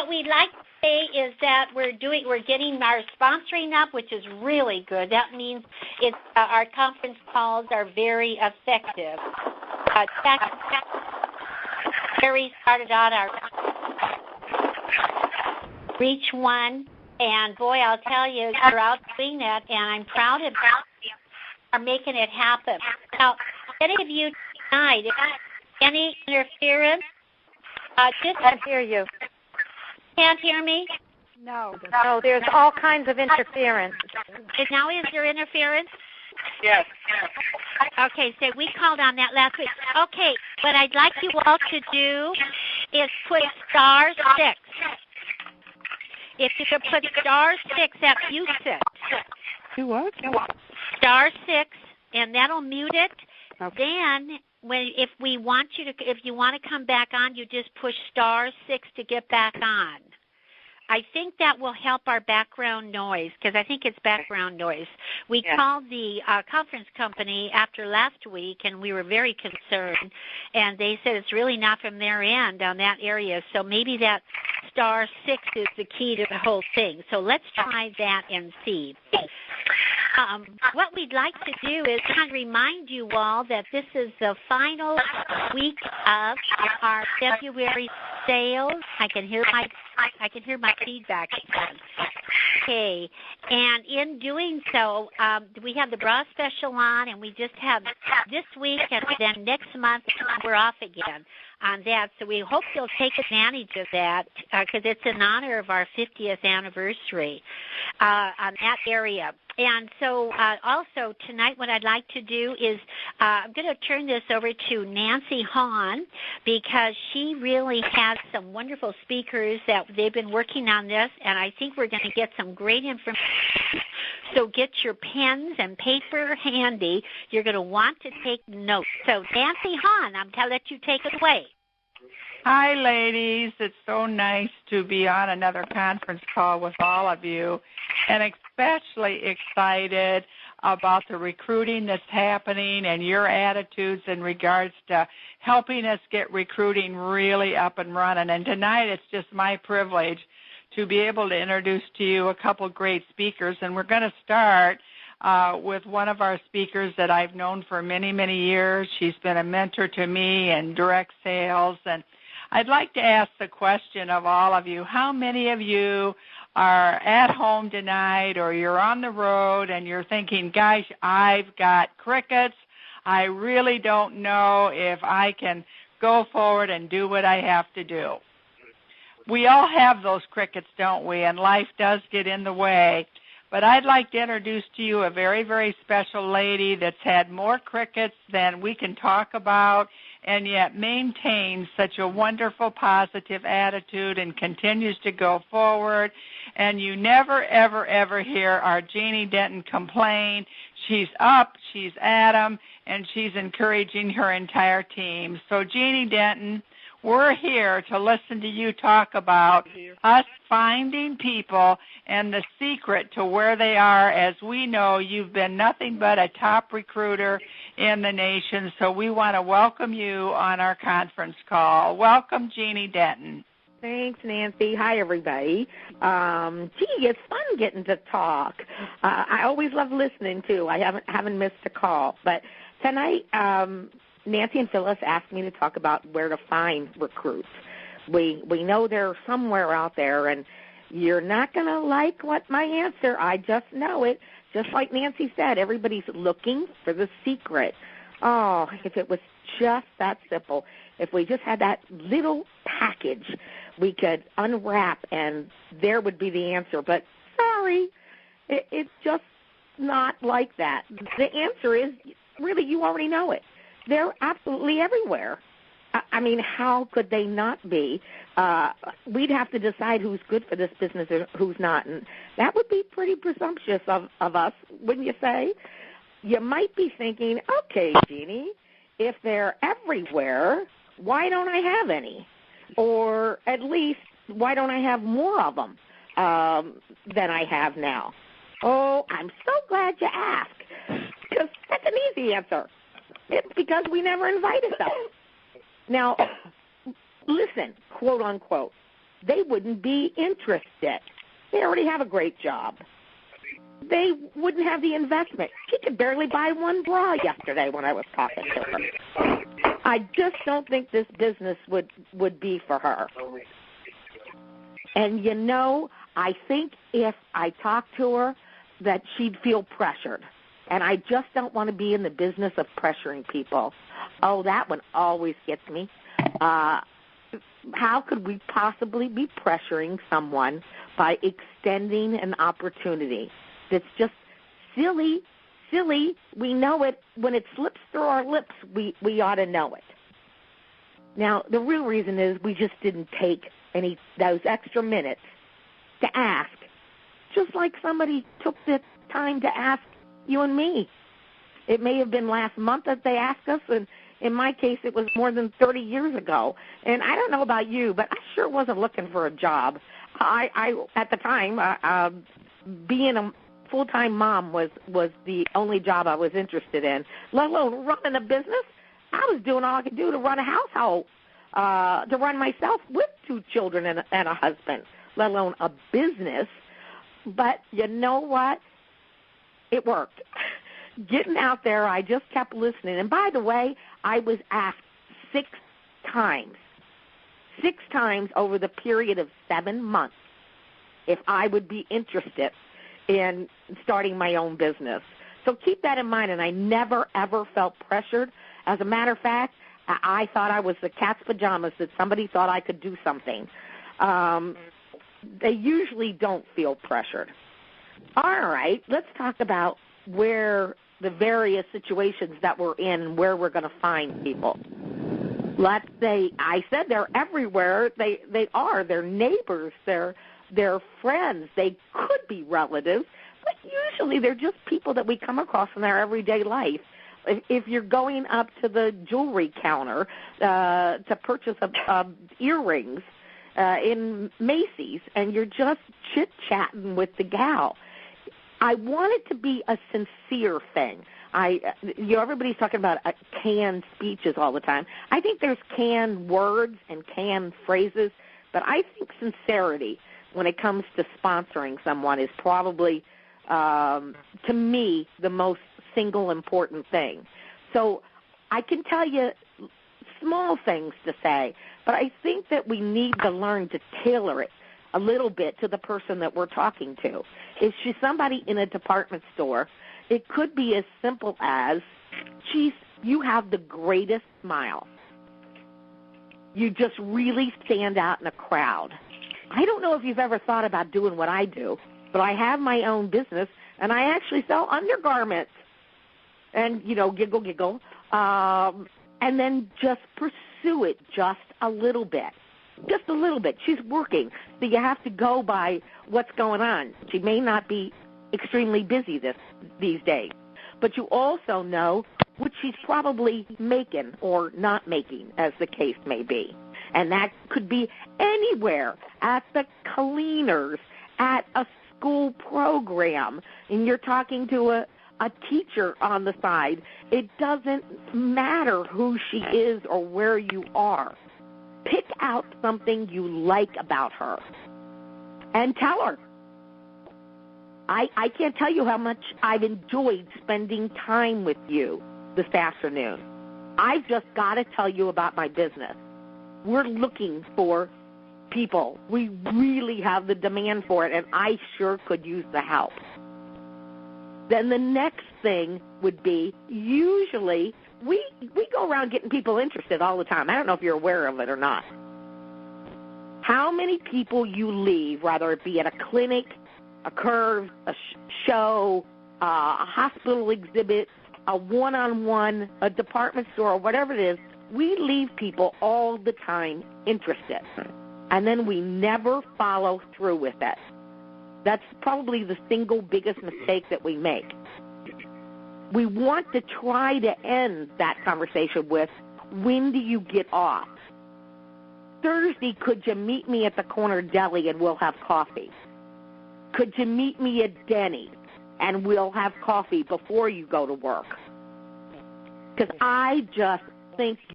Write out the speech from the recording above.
what we'd like to say is that we're getting our sponsoring up, which is really good. That means our conference calls are very effective. Terry started out our Reach One, and boy, I'll tell you, you're out doing that, and I'm proud of you for making it happen. Now, any of you tonight, any interference? Just can't hear you. Can't hear me? No, there's all kinds of interference. And now is there interference? Yes. Okay, so we called on that last week. Okay, what I'd like you all to do is put *6. If you could put *6, that mutes it. You what? *6, and that'll mute it. Okay. Then, if you want to come back on, you just push *6 to get back on. I think that will help our background noise, because I think it's background noise. We called the conference company after last week, and we were very concerned, and they said it's really not from their end on that area, so maybe that *6 is the key to the whole thing. So let's try that and see. What we'd like to do is kind of remind you all that this is the final week of our February sales. I can hear my feedback again. Okay, and in doing so, we have the bra special on, and we just have this week, and then next month we're off again on that. So we hope you'll take advantage of that, because it's in honor of our 50th anniversary on that area. And so also tonight what I'd like to do is I'm going to turn this over to Nancy Hahn, because she really has some wonderful speakers that they've been working on this, and I think we're going to get some great information. So get your pens and paper handy. You're going to want to take notes. So Nancy Hahn, I'm going to let you take it away. Hi, ladies. It's so nice to be on another conference call with all of you, and especially excited about the recruiting that's happening and your attitudes in regards to helping us get recruiting really up and running. And tonight it's just my privilege to be able to introduce to you a couple great speakers, and we're going to start with one of our speakers that I've known for many, many years. She's been a mentor to me in direct sales, and I'd like to ask the question of all of you, how many of you are at home tonight or you're on the road and you're thinking, gosh, I've got crickets. I really don't know if I can go forward and do what I have to do. We all have those crickets, don't we? And life does get in the way. But I'd like to introduce to you a very, very special lady that's had more crickets than we can talk about, and yet maintains such a wonderful positive attitude and continues to go forward. And you never, ever, ever hear our Jeannie Denton complain. She's up, she's at 'em, and she's encouraging her entire team. So Jeannie Denton, we're here to listen to you talk about us finding people and the secret to where they are. As we know, you've been nothing but a top recruiter in the nation, so we want to welcome you on our conference call. Welcome, Jeannie Denton. Thanks, Nancy. Hi, everybody. It's fun getting to talk. I always love listening, too. I haven't missed a call. But tonight, Nancy and Phyllis asked me to talk about where to find recruits. We know they're somewhere out there, and you're not going to like what my answer. I just know it. Just like Nancy said, everybody's looking for the secret. Oh, if it was just that simple. If we just had that little package we could unwrap, and there would be the answer. But sorry, it's just not like that. The answer is, really, you already know it. They're absolutely everywhere. I mean, how could they not be? We'd have to decide who's good for this business and who's not, and that would be pretty presumptuous of us, wouldn't you say? You might be thinking, okay, Jeannie, if they're everywhere, why don't I have any? Or at least, why don't I have more of them than I have now? Oh, I'm so glad you asked, because that's an easy answer. It's because we never invited them. Now, listen, quote, unquote, they wouldn't be interested. They already have a great job. They wouldn't have the investment. She could barely buy one bra yesterday when I was talking to her. I just don't think this business would be for her. And, I think if I talked to her that she'd feel pressured. And I just don't want to be in the business of pressuring people. Oh, that one always gets me. How could we possibly be pressuring someone by extending an opportunity? That's just silly. We know it. When it slips through our lips, we ought to know it. Now, the real reason is we just didn't take those extra minutes to ask, just like somebody took the time to ask you and me. It may have been last month that they asked us, and in my case, it was more than 30 years ago. And I don't know about you, but I sure wasn't looking for a job. I at the time, being a full-time mom was the only job I was interested in, let alone running a business. I was doing all I could do to run a household, to run myself with 2 children and a husband, let alone a business. But you know what? It worked. Getting out there, I just kept listening. And by the way, I was asked 6 times over the period of 7 months if I would be interested in starting my own business. So keep that in mind, and I never, ever felt pressured. As a matter of fact, I thought I was the cat's pajamas that somebody thought I could do something. They usually don't feel pressured. All right, let's talk about where the various situations that we're in and where we're going to find people. Let's say, I said they're everywhere. They are. They're neighbors. They're friends. They could be relatives, but usually they're just people that we come across in our everyday life. If you're going up to the jewelry counter to purchase earrings in Macy's and you're just chit-chatting with the gal, I want it to be a sincere thing. Everybody's talking about canned speeches all the time. I think there's canned words and canned phrases, but I think sincerity when it comes to sponsoring someone is probably, to me, the most single important thing. So I can tell you small things to say, but I think that we need to learn to tailor it a little bit to the person that we're talking to. If she's somebody in a department store, it could be as simple as, geez, you have the greatest smile. You just really stand out in a crowd. I don't know if you've ever thought about doing what I do, but I have my own business, and I actually sell undergarments. And, giggle, and then just pursue it just a little bit. Just a little bit. She's working, so you have to go by what's going on. She may not be extremely busy these days, but you also know what she's probably making or not making, as the case may be. And that could be anywhere, at the cleaners, at a school program, and you're talking to a teacher on the side. It doesn't matter who she is or where you are. Pick out something you like about her and tell her. I can't tell you how much I've enjoyed spending time with you this afternoon. I've just got to tell you about my business. We're looking for people. We really have the demand for it, and I sure could use the help. Then the next thing would be, usually we go around getting people interested all the time. I don't know if you're aware of it or not. How many people you leave, whether it be at a clinic, a curve, a show, a hospital exhibit, a one-on-one, a department store, or whatever it is, we leave people all the time interested. And then we never follow through with it. That's probably the single biggest mistake that we make. We want to try to end that conversation with, when do you get off? Thursday, could you meet me at the corner deli and we'll have coffee? Could you meet me at Denny's and we'll have coffee before you go to work? Because I just think